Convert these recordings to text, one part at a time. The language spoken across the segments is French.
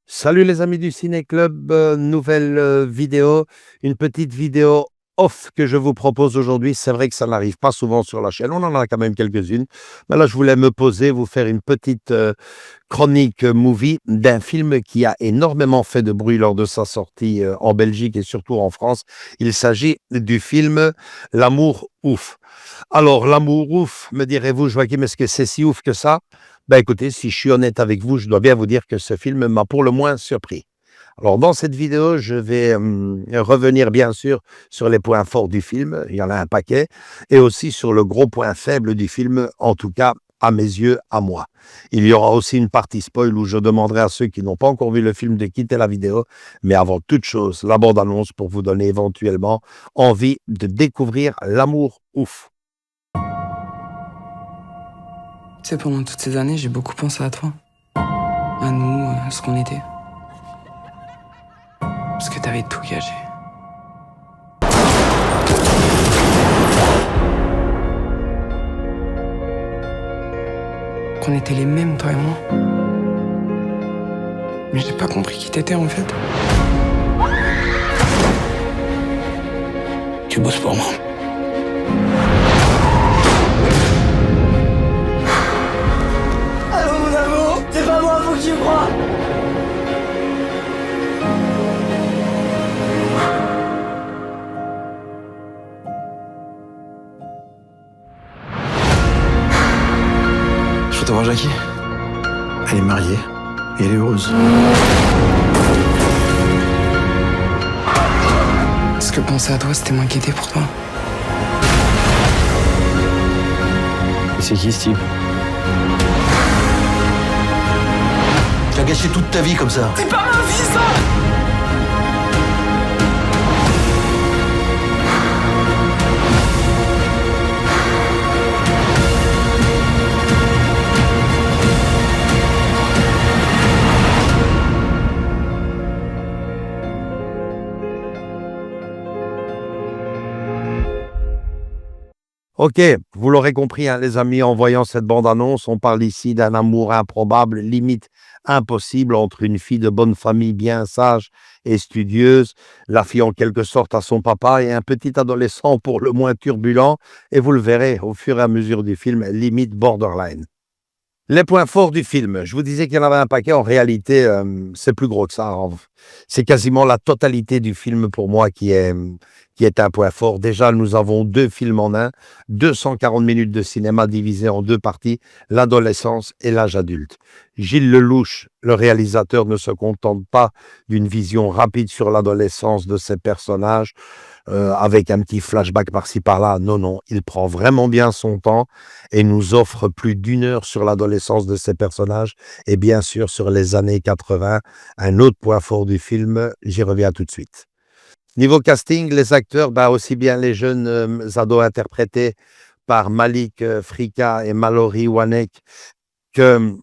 Salut les amis du Ciné Club, nouvelle vidéo, une petite vidéo off que je vous propose aujourd'hui. C'est vrai que ça n'arrive pas souvent sur la chaîne, on en a quand même quelques-unes. Mais là, je voulais me poser, vous faire une petite chronique movie d'un film qui a énormément fait de bruit lors de sa sortie en Belgique et surtout en France. Il s'agit du film L'amour ouf. Alors, L'amour ouf, me direz-vous, Joachim, est-ce que c'est si ouf que ça? Ben écoutez, si je suis honnête avec vous, je dois bien vous dire que ce film m'a pour le moins surpris. Alors dans cette vidéo, je vais revenir bien sûr sur les points forts du film, il y en a un paquet, et aussi sur le gros point faible du film, en tout cas à mes yeux, à moi. Il y aura aussi une partie spoil où je demanderai à ceux qui n'ont pas encore vu le film de quitter la vidéo, mais avant toute chose, la bande-annonce pour vous donner éventuellement envie de découvrir L'amour ouf. Tu sais, pendant toutes ces années, j'ai beaucoup pensé à toi. À nous, à ce qu'on était. Parce que t'avais tout gagé. Qu'on était les mêmes, toi et moi. Mais j'ai pas compris qui t'étais, en fait. Tu bosses pour moi. J'y crois. Je veux te voir, Jackie. Elle est mariée et elle est heureuse. Est-ce que penser à toi, c'était m'inquiéter pour toi? Et c'est qui, Steve? Tu as gâché toute ta vie comme ça. C'est pas ma vie, ça. Ok, vous l'aurez compris, hein, les amis, en voyant cette bande-annonce, on parle ici d'un amour improbable, limite impossible, entre une fille de bonne famille bien sage et studieuse, la fille en quelque sorte à son papa, et un petit adolescent pour le moins turbulent, et vous le verrez au fur et à mesure du film, limite borderline. Les points forts du film, je vous disais qu'il y en avait un paquet, en réalité, c'est plus gros que ça. C'est quasiment la totalité du film pour moi qui est un point fort. Déjà, nous avons deux films en un, 240 minutes de cinéma divisées en deux parties, l'adolescence et l'âge adulte. Gilles Lelouch, le réalisateur, ne se contente pas d'une vision rapide sur l'adolescence de ses personnages, avec un petit flashback par-ci par-là. Non, non, il prend vraiment bien son temps et nous offre plus d'une heure sur l'adolescence de ces personnages et bien sûr sur les années 80. Un autre point fort du film, j'y reviens tout de suite. Niveau casting, les acteurs, aussi bien les jeunes ados interprétés par Malik Frika et Mallory Wanek que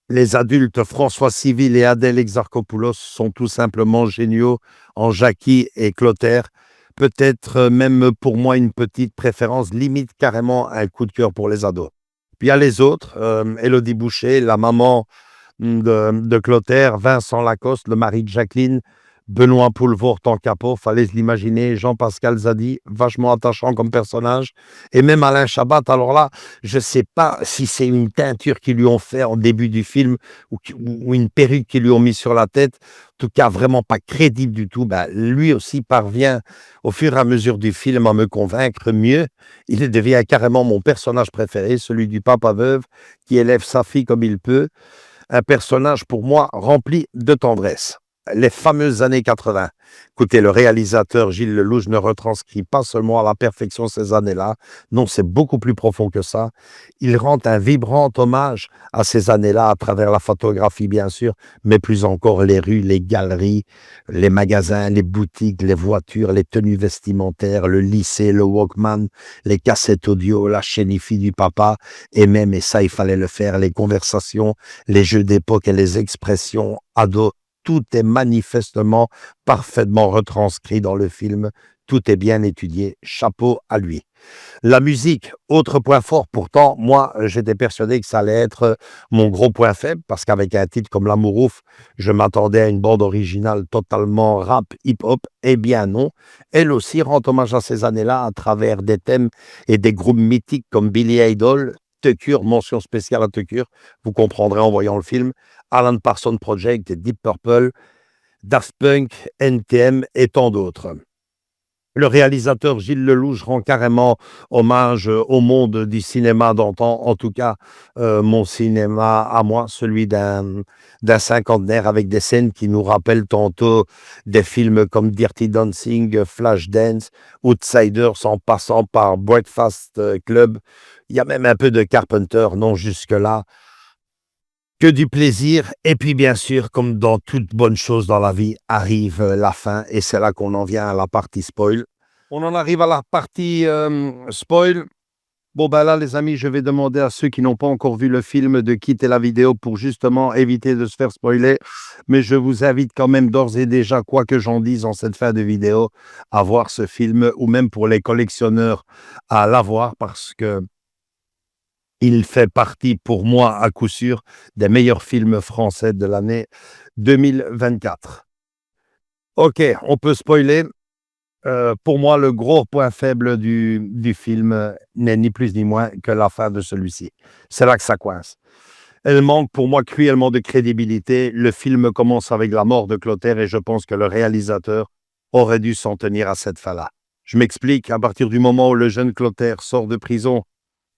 les adultes François Civil et Adèle Exarchopoulos sont tout simplement géniaux en Jackie et Clotaire. Peut-être même pour moi une petite préférence, limite carrément un coup de cœur pour les ados. Puis il y a les autres, Élodie Boucher, la maman de Clotaire, Vincent Lacoste, le mari de Jacqueline, Benoît Poulvord en capot, fallait se l'imaginer, Jean-Pascal Zadi, vachement attachant comme personnage, et même Alain Chabat. Alors là, je ne sais pas si c'est une teinture qu'ils lui ont fait en début du film ou une perruque qu'ils lui ont mis sur la tête, en tout cas vraiment pas crédible du tout. Lui aussi parvient au fur et à mesure du film à me convaincre mieux. Il devient carrément mon personnage préféré, celui du papa veuve qui élève sa fille comme il peut. Un personnage pour moi rempli de tendresse. les fameuses années 80. Écoutez, le réalisateur Gilles Lelouch ne retranscrit pas seulement à la perfection ces années-là. Non, c'est beaucoup plus profond que ça. Il rend un vibrant hommage à ces années-là à travers la photographie, bien sûr, mais plus encore les rues, les galeries, les magasins, les boutiques, les voitures, les tenues vestimentaires, le lycée, le Walkman, les cassettes audio, la chaîne hi-fi du papa, et même, et ça, il fallait le faire, les conversations, les jeux d'époque et les expressions ados. Tout est manifestement parfaitement retranscrit dans le film. Tout est bien étudié. Chapeau à lui. La musique, autre point fort. Pourtant, moi, j'étais persuadé que ça allait être mon gros point faible parce qu'avec un titre comme L'amour ouf, je m'attendais à une bande originale totalement rap, hip-hop. Eh bien non. Elle aussi rend hommage à ces années-là à travers des thèmes et des groupes mythiques comme Billy Idol, Tucker, mention spéciale à Tucker, vous comprendrez en voyant le film, Alan Parsons Project, Deep Purple, Daft Punk, NTM et tant d'autres. Le réalisateur Gilles Lelouch rend carrément hommage au monde du cinéma d'antan, en tout cas mon cinéma à moi, celui d'un cinquantenaire avec des scènes qui nous rappellent tantôt des films comme Dirty Dancing, Flashdance, Outsiders en passant par Breakfast Club. Il y a même un peu de Carpenter, non jusque-là. Que du plaisir. Et puis, bien sûr, comme dans toute bonne chose dans la vie, arrive la fin. Et c'est là qu'on en vient à la partie spoil. On en arrive à la partie spoil. Bon, ben là, les amis, je vais demander à ceux qui n'ont pas encore vu le film de quitter la vidéo pour justement éviter de se faire spoiler. Mais je vous invite quand même d'ores et déjà, quoi que j'en dise en cette fin de vidéo, à voir ce film ou même pour les collectionneurs à l'avoir parce que il fait partie, pour moi, à coup sûr, des meilleurs films français de l'année 2024. Ok, on peut spoiler. Pour moi, le gros point faible du film n'est ni plus ni moins que la fin de celui-ci. C'est là que ça coince. Elle manque pour moi cruellement de crédibilité. Le film commence avec la mort de Clotaire et je pense que le réalisateur aurait dû s'en tenir à cette fin-là. Je m'explique, à partir du moment où le jeune Clotaire sort de prison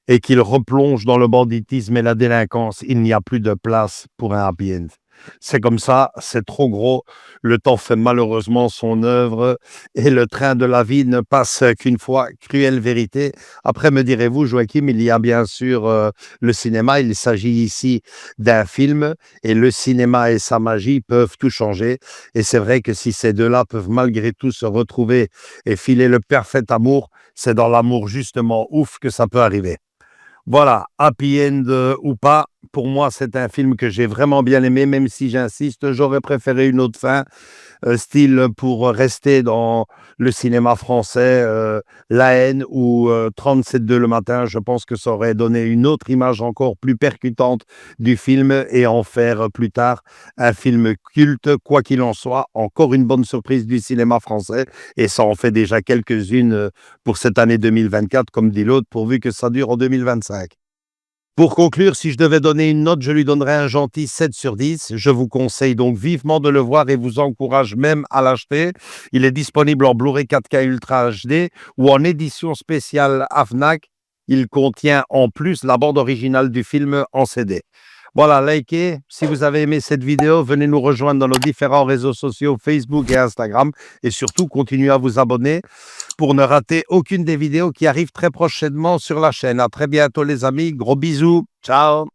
et qu'il replonge dans le banditisme et la délinquance, il n'y a plus de place pour un happy end. C'est comme ça, c'est trop gros, le temps fait malheureusement son œuvre et le train de la vie ne passe qu'une fois, cruelle vérité. Après, me direz-vous, Joachim, il y a bien sûr le cinéma, il s'agit ici d'un film et le cinéma et sa magie peuvent tout changer. Et c'est vrai que si ces deux-là peuvent malgré tout se retrouver et filer le parfait amour, c'est dans l'amour justement ouf que ça peut arriver. Voilà, happy end ou pas, pour moi, c'est un film que j'ai vraiment bien aimé, même si j'insiste, j'aurais préféré une autre fin, style pour rester dans le cinéma français, La haine ou 37-2 le matin. Je pense que ça aurait donné une autre image encore plus percutante du film et en faire plus tard un film culte, quoi qu'il en soit. Encore une bonne surprise du cinéma français et ça en fait déjà quelques-unes pour cette année 2024, comme dit l'autre, pourvu que ça dure en 2025. Pour conclure, si je devais donner une note, je lui donnerais un gentil 7 sur 10. Je vous conseille donc vivement de le voir et vous encourage même à l'acheter. Il est disponible en Blu-ray 4K Ultra HD ou en édition spéciale AFNAC. Il contient en plus la bande originale du film en CD. Voilà, likez. Si vous avez aimé cette vidéo, venez nous rejoindre dans nos différents réseaux sociaux Facebook et Instagram. Et surtout, continuez à vous abonner pour ne rater aucune des vidéos qui arrivent très prochainement sur la chaîne. À très bientôt les amis. Gros bisous. Ciao.